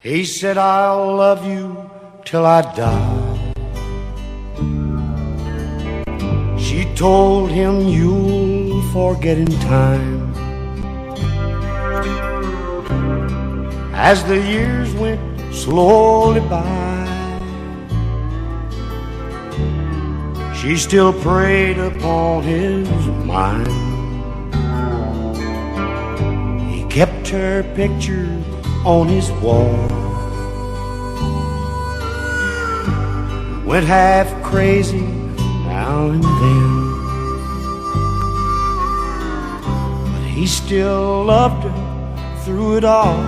He said, I'll love you till I die. She told him, you'll forget in time. As the years went slowly by, she still preyed upon his mind. He kept her picture on his wall, went half crazy now and then, but he still loved her through it all,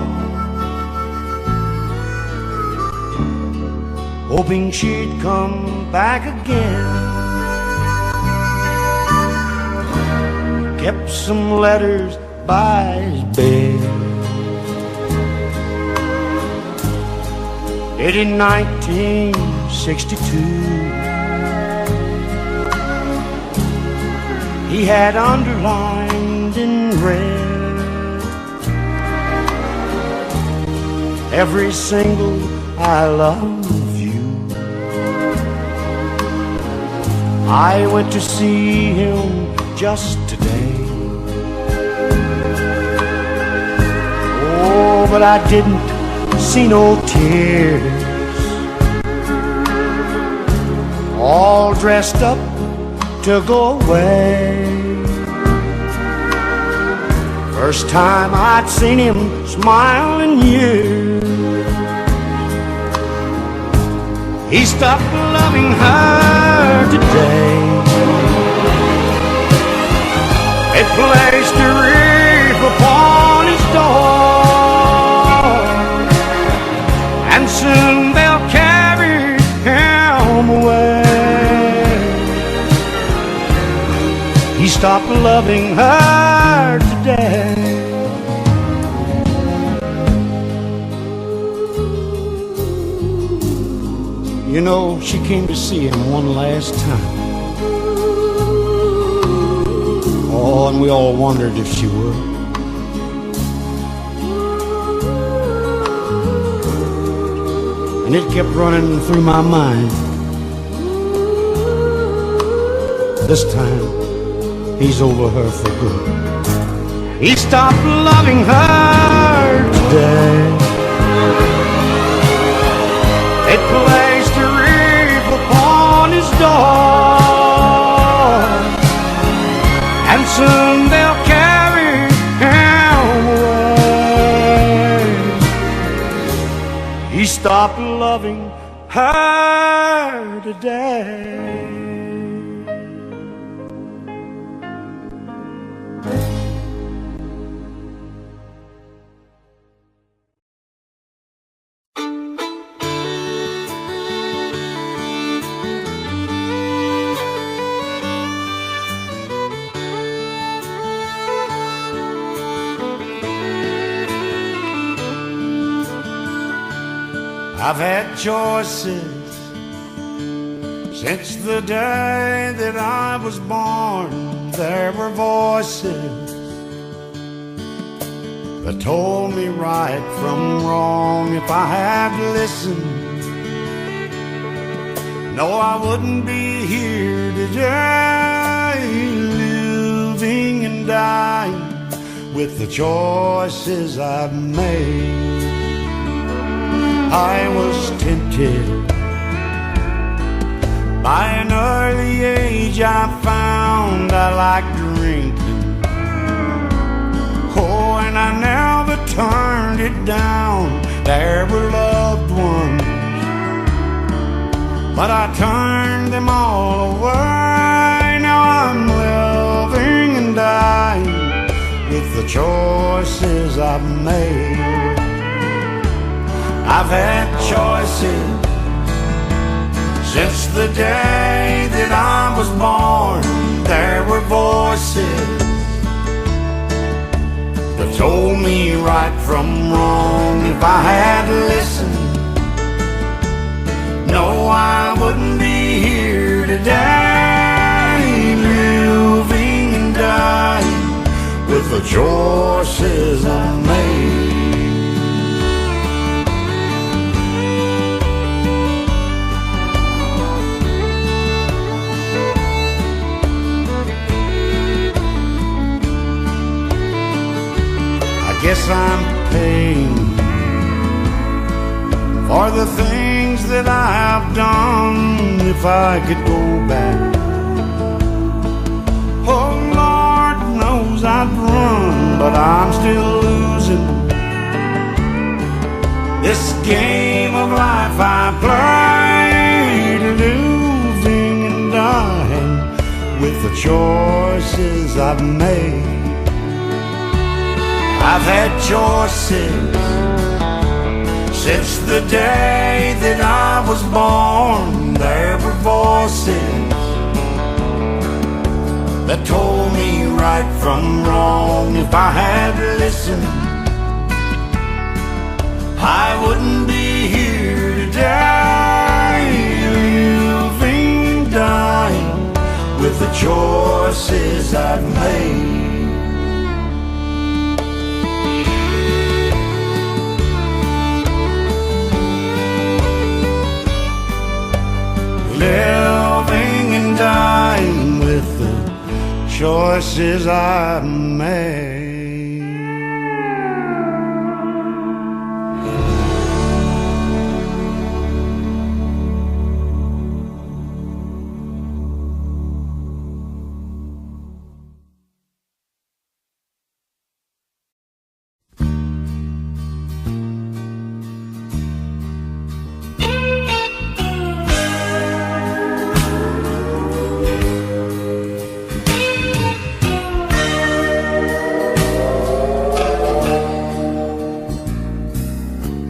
hoping she'd come back again. Kept some letters by his bed. In 1962, he had underlined in red every single I love you. I went to see him just today. Oh, but I didn't see no tears. All dressed up to go away. First time I'd seen him smile in years. He stopped loving her today. They placed a wreath upon his door, and soon they'll carry him away. He stopped loving her today. You know, she came to see him one last time. Oh, and we all wondered if she would. And it kept running through my mind. This time, he's over her for good. He stopped loving her today. They placed a wreath upon his door, and soon they'll carry him away. He stopped loving her today. I've had choices since the day that I was born. There were voices that told me right from wrong. If I had listened, no, I wouldn't be here today, living and dying with the choices I've made. I was tempted by an early age. I found I liked drinking. Oh, and I never turned it down. There were loved ones, but I turned them all away. Now I'm living and dying with the choices I've made. I've had choices since the day that I was born. There were voices that told me right from wrong. If I had listened, no, I wouldn't be here today, living and dying with the choices I made. guess I'm paying for the things that I've done. If I could go back, oh Lord knows I'd run, but I'm still losing this game of life I play, living and dying with the choices I've made. I've had choices since the day that I was born. There were voices that told me right from wrong. If I had listened, I wouldn't be here today, living and dying with the choices I've made. Living and dying with the choices I've made.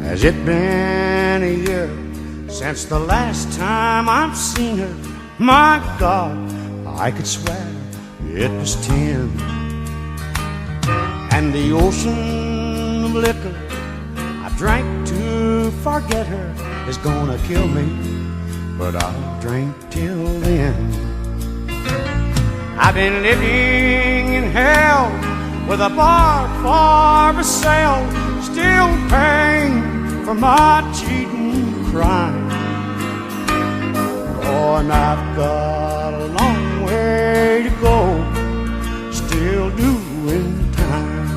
Has it been a year since the last time I've seen her? My God, I could swear it was 10. And the ocean of liquor I drank to forget her is gonna kill me, but I'll drink till then. I've been living in hell with a bar for sale, still paying for my cheating crime. Oh, and I've got a long way to go, still doing time,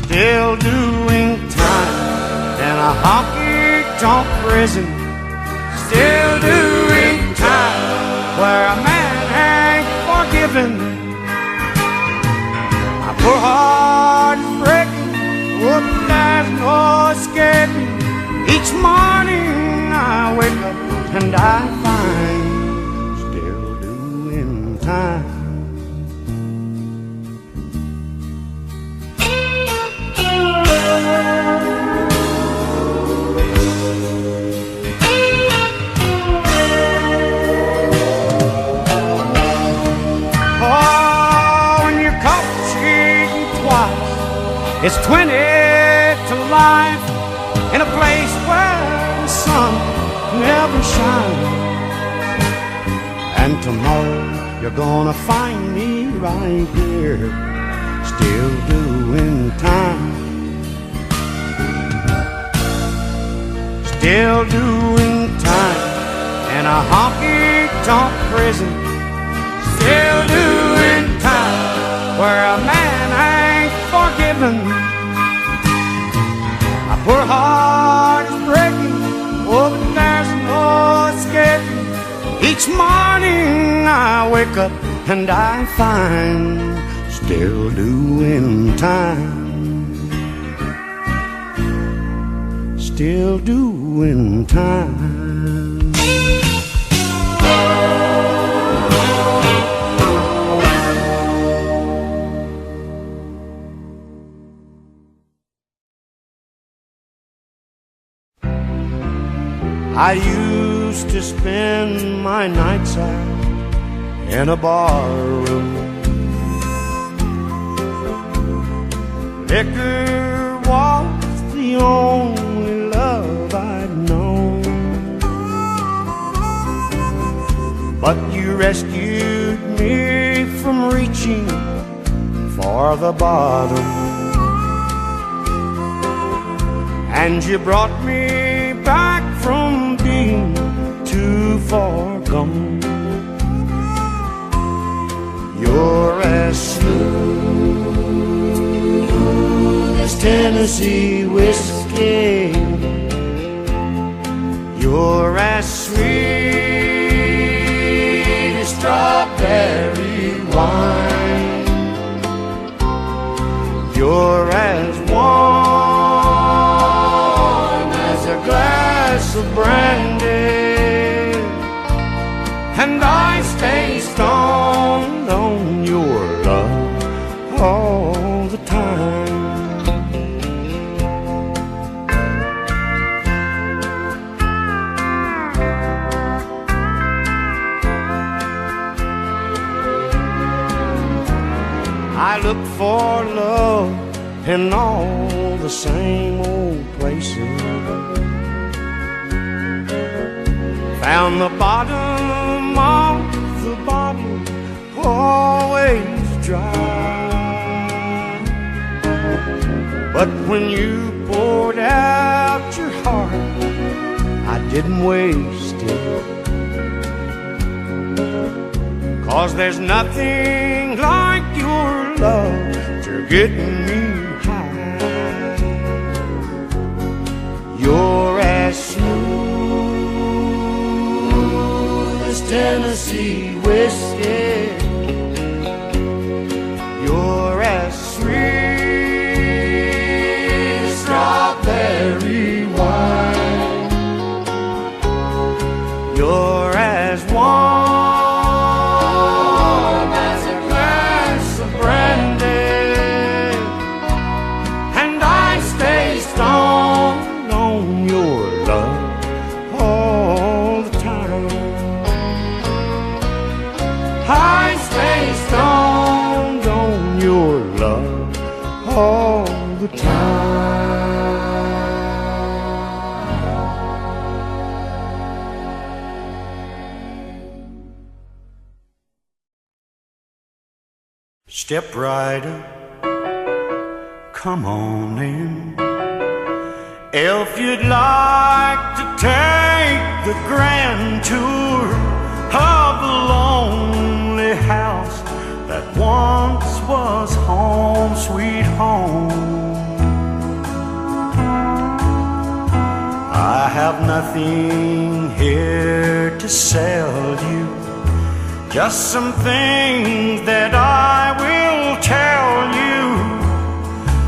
still doing time in a honky-tonk prison, still doing time where a man ain't forgiven. My poor heart is breaking, oh, there's no escaping. Each morning I wake up and I find still doing time. Oh, when you're caught cheating twice, it's 20 to life in a place where the sun never shines. And tomorrow you're gonna find me right here, still doing time, still doing time in a honky-tonk prison, still doing time where a man ain't forgiven. My poor heart is breaking, oh, but there's no escaping. Each morning I wake up and I find still doing time, still doing time. I used to spend my nights out in a bar room. Liquor was the only love I'd known, but you rescued me from reaching for the bottom, and you brought me back from being too far gone. You're as smooth as Tennessee whiskey. You're as sweet as strawberry wine. You're as warm as a glass of brandy, and I stay stoned on your love all the time. I look for love in all the same old places. Found the bottom of the bottle always dry. But when you poured out your heart, I didn't waste it. 'Cause there's nothing like your love to getting me high. You're as smooth as Tennessee whiskey. You're as sweet as strawberry wine. You're as warm as a glass of brandy, and I stay stoned on your love all the time. I stay stoned on your love all the time. Step right up, come on in. If you'd like to take the grand tour of the lonely house that once was home sweet home, I have nothing here to sell you, just some things that I will tell you,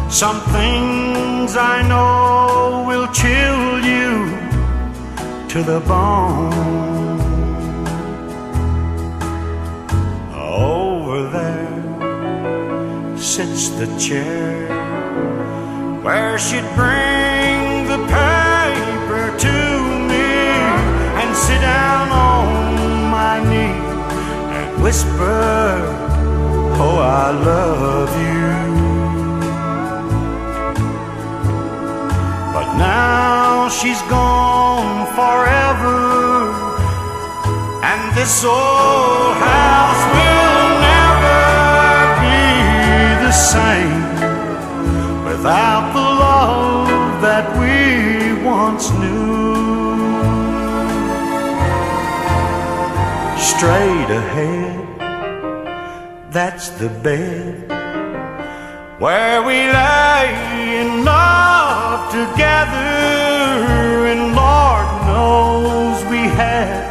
some things I know will chill you to the bone. Over there sits the chair where she'd bring the paper to me and sit down on my knee and whisper, oh, I love you. But now she's gone forever, and this old house will never be the same without the love that we once knew. Straight ahead, that's the bed where we lay in love together, and Lord knows we had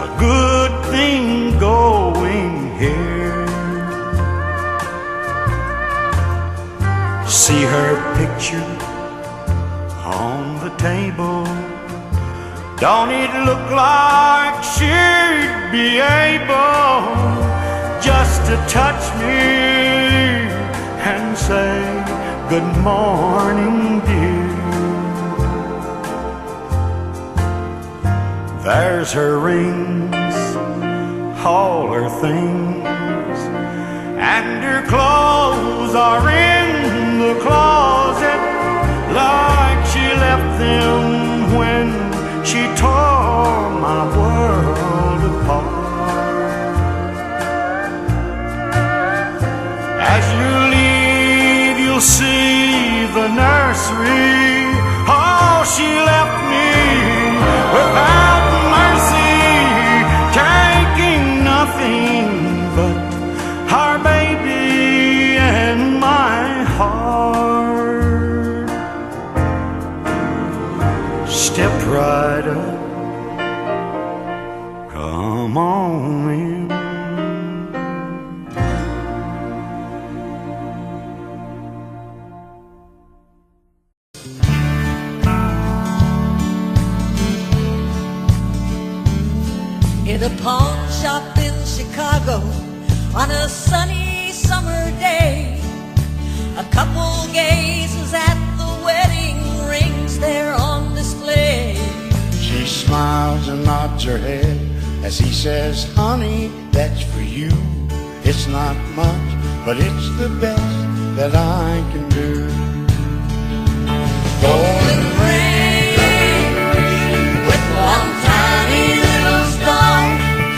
a good thing going here. See her picture on the table, don't it look like she'd be able just to touch me and say, good morning, dear? There's her rings, all her things, and her clothes are in the closet like she left them when she tore my world apart. As you leave, you'll see the nursery. Oh, she left me without mercy, taking nothing but stepped right up. Come on in. In a pawn shop in Chicago on a sunny summer day, a couple gazes at the wedding rings there on display. She smiles and nods her head as he says, honey, that's for you. It's not much, but it's the best that I can do. Golden ring with one tiny little star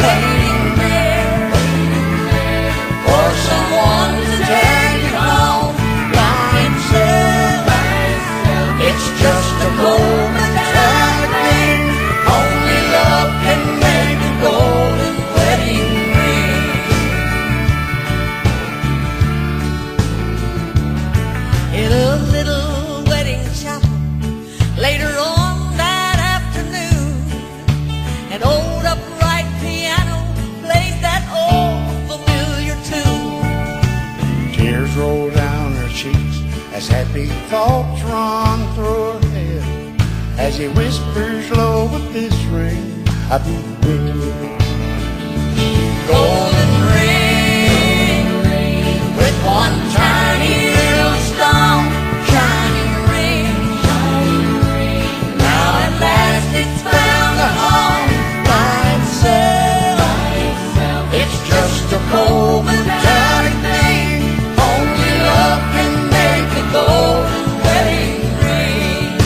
hanging there for someone to take it home by himself. It's just a momentary thing. Only love can make a golden wedding ring. In a little wedding chapel later on that afternoon, an old upright piano plays that old familiar tune. Tears roll down her cheeks as happy thoughts run through her head, as he whispers low, with this ring I've been waiting. Golden ring with one tiny little stone, shining ring. Now at last it's found a home by itself. It's just a momentary thing. Only love can make a golden wedding ring.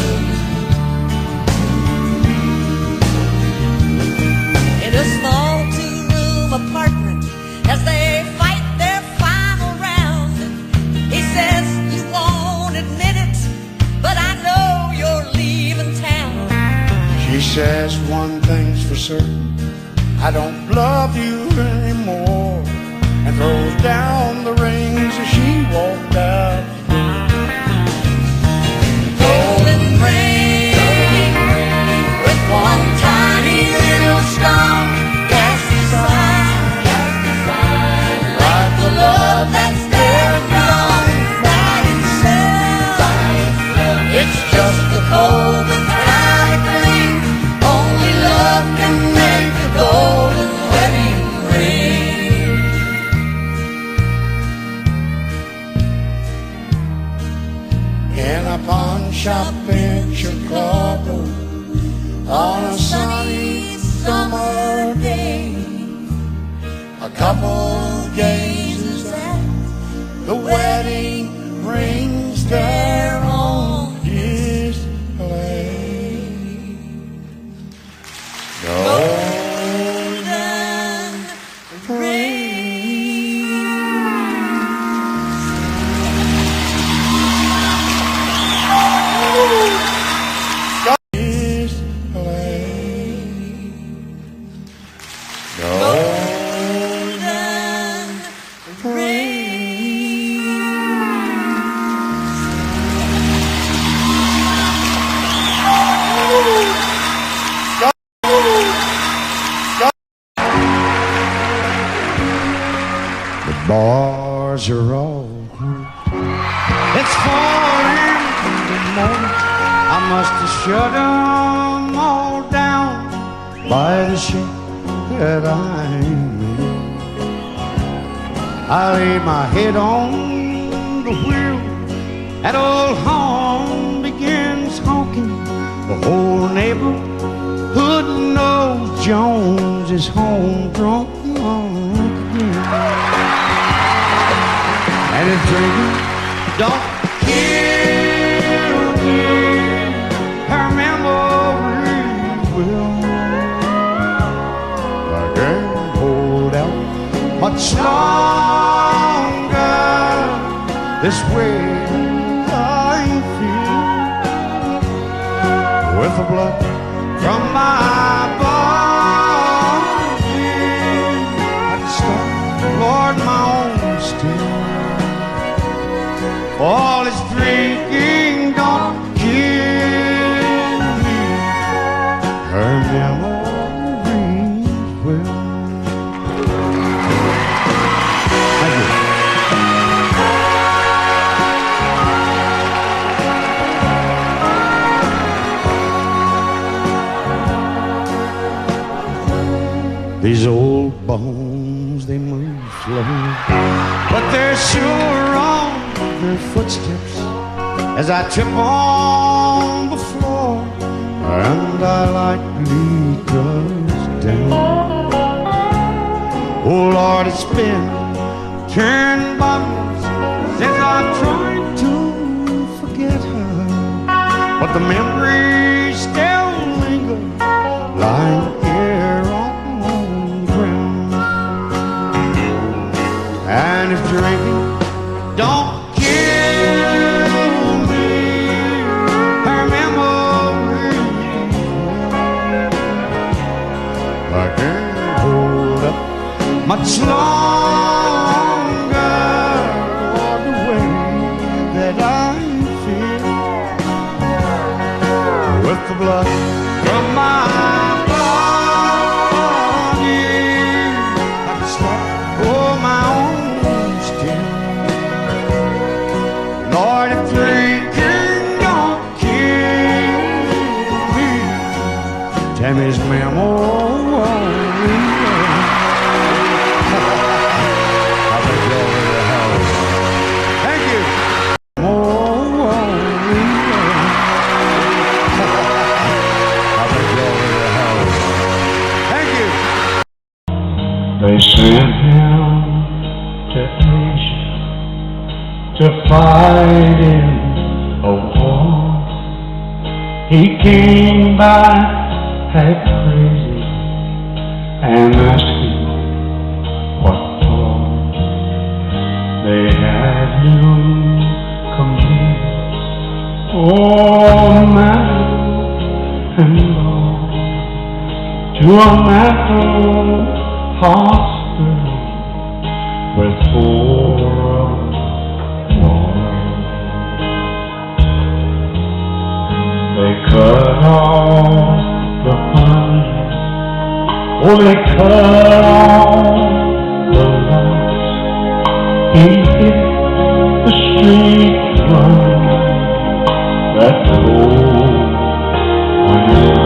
In a small two-room apartment, as they fight their final round, he says, you won't admit it, but I know you're leaving town. She says one thing's for certain, I don't love you anymore, and throws down the rings as she walked out. Golden ring with one tiny little stone cast aside, like the love that's there and gone by itself. It's just a momentary thing. Only love can make a golden wedding ring. In a pawn shop in Chicago on a sunny summer day, a couple gazes at the wedding rings there on display. Golden ring. Bars are all closed. It's 4 in the morning. I must have shut them all down by the shape that I'm in. I lay my head on the wheel. That old horn begins honking. The whole neighborhood knows Jones is home drunk again. And if drinking don't kill me, her memory will. I can't hold out much longer this way. I feel with the blood from my body, I can start, Lord, my own still. All this drinking don't kill me. These old bones, they move slow, but they're sure on their footsteps as I trip on the floor, and I lightly touch down. Oh Lord, it's been 10 months since I've tried to forget her, but the memories still linger, lying here on the ground. And if drinking don't kill me, her memory, I can't hold up much longer the way that I feel with the blood from my body. I can start for my own still. Lord, if drinking don't kill me, Tammy's memory. They sent him to Asia to fight in a war. He came back half crazy and asking what for. They had him commit all manner and all to a mental hospital with 4 walls. They cut off the honey, oh, they cut off the lights. He hit the street running that cold winter.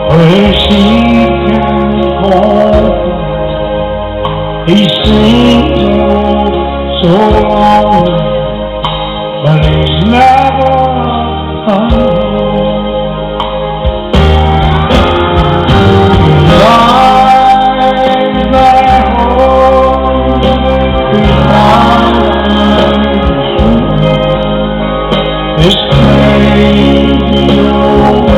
Place he can call. He seems so long, but he's never alone. He lies at home, he lies this crazy old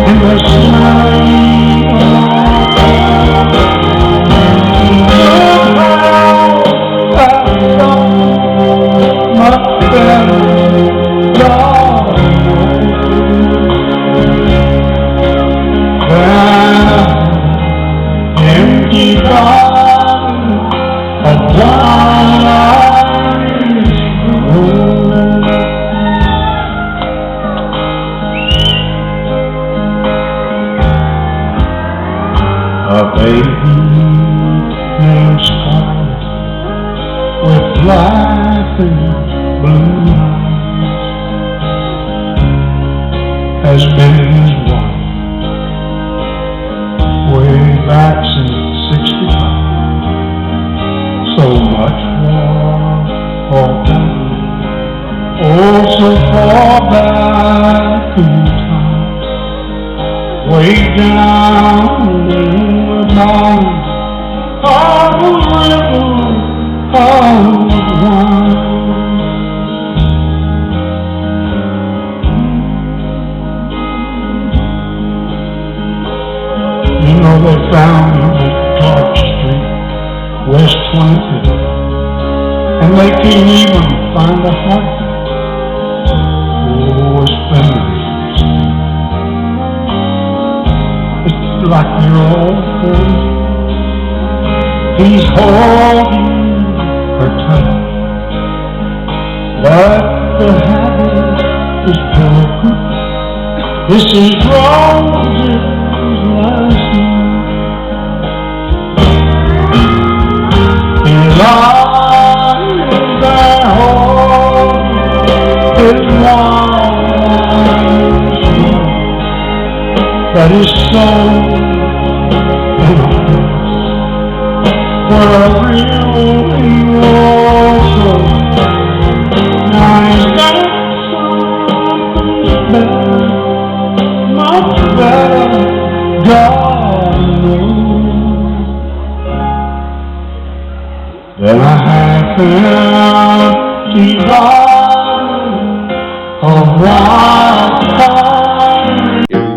in the smelly much better, Lord, than empty bottle of wine. A baby named Scarlet with laughing blue eyes has been his wife way back since 65. So much for back, oh so far back in time, way down in the mountains of the river of wine. You know they found him at Clark Street, West 25th, and they can't even find a heart. Oh, it's memories. It's like your old friend. He's holding her tight, but the habit is broken. This is Rose's last night. He lies at home, his wife then a half empty bottle of wine. Here he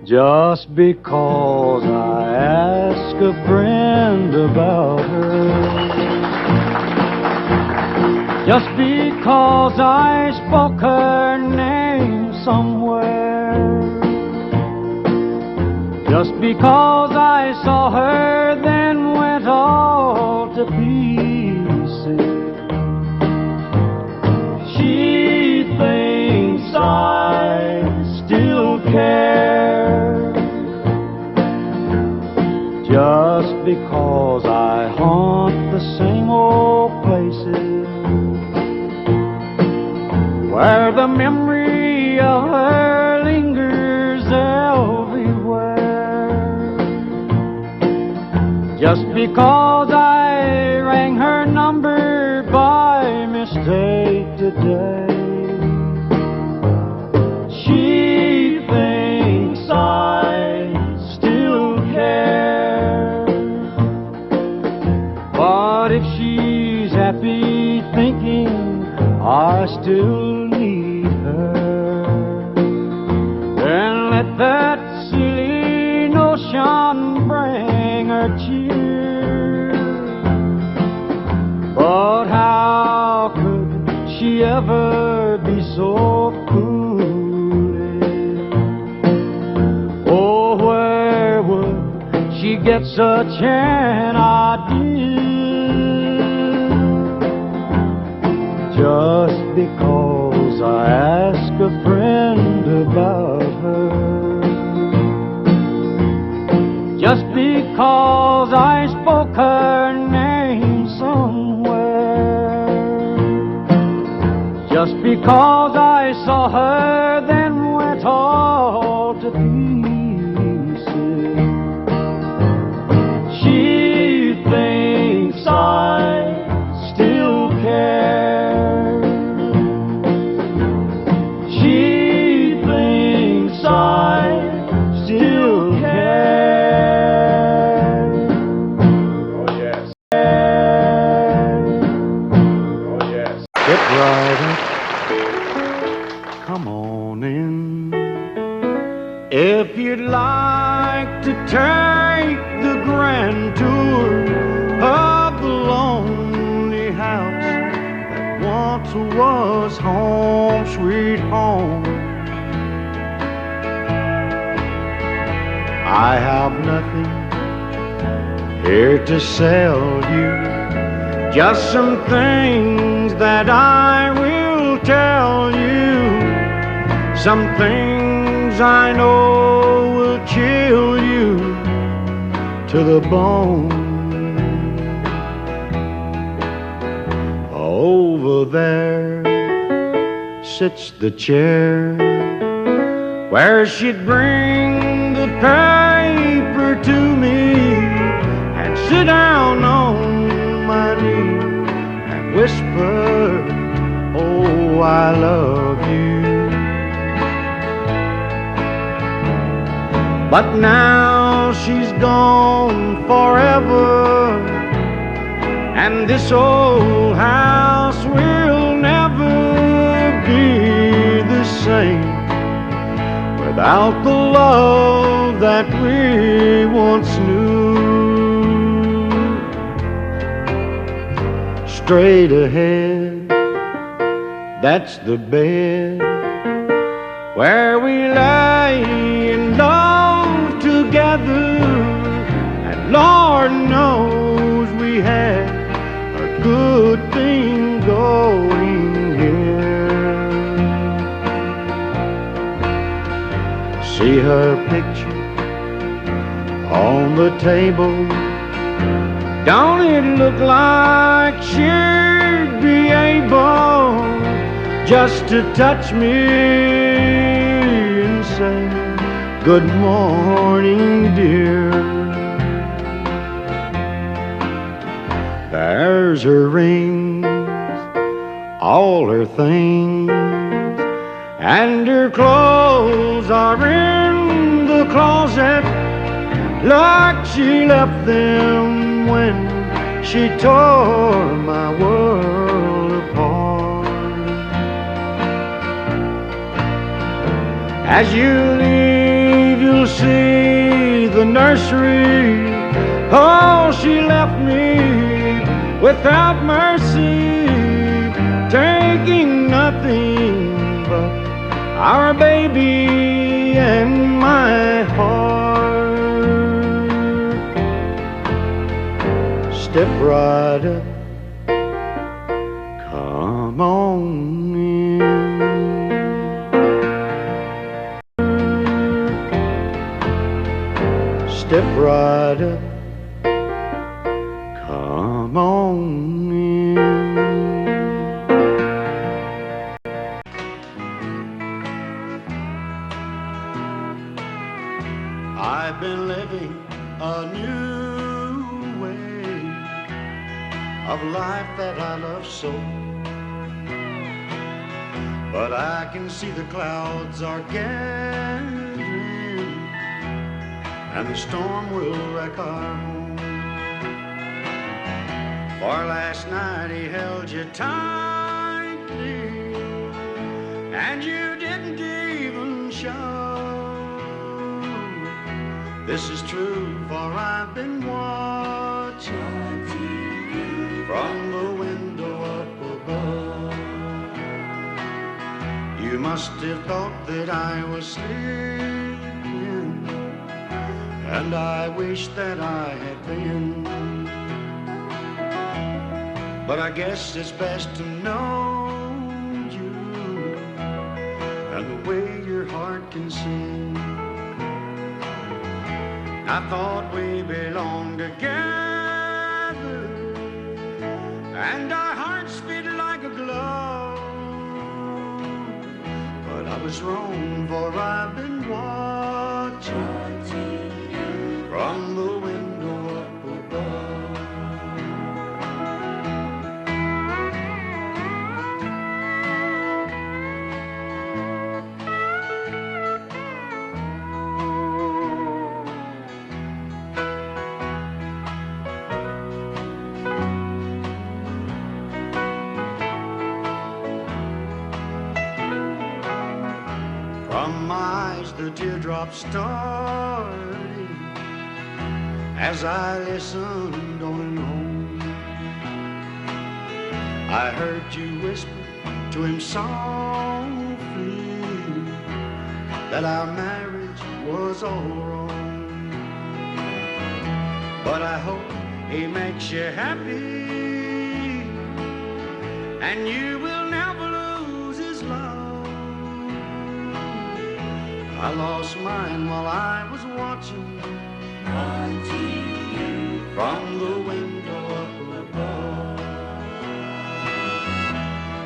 is. Just because I ask a friend about her, just because I spoke her name somewhere, just because I saw her then went all to pieces, she thinks I still care. Just because I haunt the same old places where the memory of her lingers everywhere. Just because I rang her number by mistake today, she thinks I still care. But if she's happy thinking I still need her, then let that silly notion bring her cheer. But how could she ever be so foolish? Oh, where would she get such an idea? Just because I ask a friend about her, just because I spoke her name somewhere, just because I saw her then went all to pieces, she thinks I still care. She thinks I still care. Oh, yes. Oh, yes. Get right up, come on in. If you'd like to take the grand tour of the lonely house that once was home, sweet home, I have nothing here to sell you, just some things that I will tell you, some things I know will chill you to the bone. Over there sits the chair where she'd bring the paper to me and sit down on my knee and whisper, oh, I love you. But now she's gone forever, and this old house will never be the same without the love that we once knew. Straight ahead, that's the bed where we lay in love together, and Lord knows we had a good thing going here. See her picture on the table, don't it look like she'd be able just to touch me and say, good morning, dear. There's her rings, all her things, and her clothes are in the closet like she left them when she tore my world apart. As you leave, you'll see the nursery. Oh, she left me without mercy, taking nothing but our baby and my heart. Step right up, come on in. Step right up, come on in. I've been living a new way of life that I love so, but I can see the clouds are gathering and the storm will wreck our home. For last night he held you tightly and you didn't even show. This is true, for I've been watching from the window up above. You must have thought that I was sleeping, and I wish that I had been. But I guess it's best to know you and the way your heart can sing. I thought we belonged together, and our hearts beat like a glove. But I was wrong, for I've been watching from the window up above. From my eyes the teardrops started as I listened on and on. I heard you whisper to him softly that our marriage was all wrong. But I hope he makes you happy and you will never lose his love. I lost mine while I was watching from the window up above.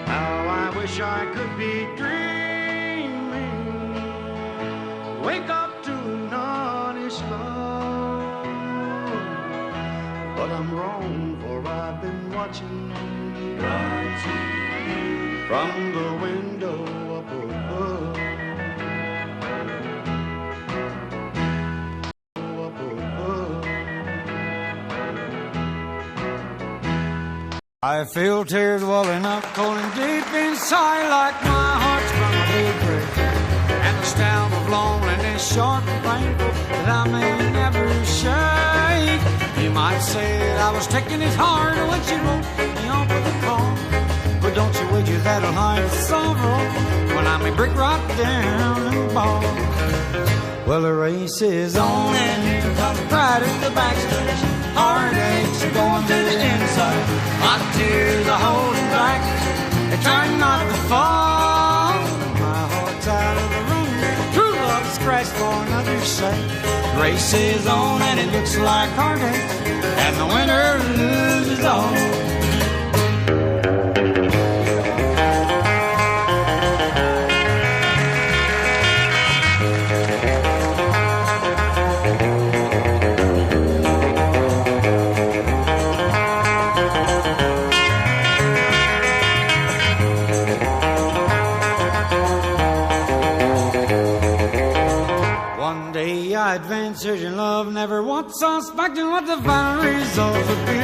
How I wish I could be dreaming, wake up to an honest love. But I'm wrong, for I've been watching from the window up above. I feel tears welling up cold and deep inside, like my heart's from a big break, and the stab of loneliness sharp and painful that I may never shake. You might say that I was taking his heart when she wrote me off with a call, but don't you wager that'll hide the sorrow when I may break right down and fall. Well, the race is on and here comes pride in the backstretch. Heartaches are going to the inside. My tears are holding back, they're trying not to fall. My heart's out of the room, true love's crashed for another's sake. The race is on and it looks like heartache, and the winner loses all. I advanced searching love, never once suspecting what the final result would be.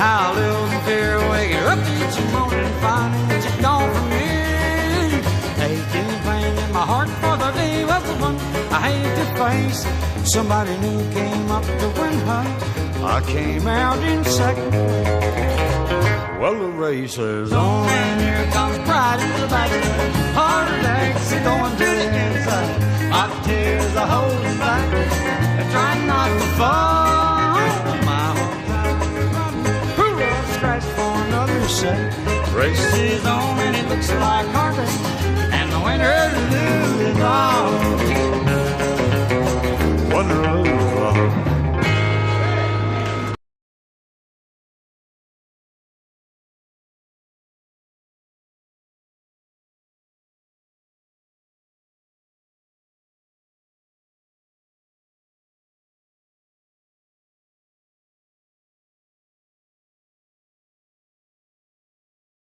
How a little fear waking up each morning and finding that you're gone from me. Aching pain in my heart for the day was the one I hate to face. Somebody new came up to win her. I came out in second. Well, the race is on, and here comes pride in the back. Heart attacks are going to the inside. My tears are holding back. I'm trying not to fall. My whole time is running. Hoorah, scratch for another set. Race is on, and it looks like heartache. And the winner loses all.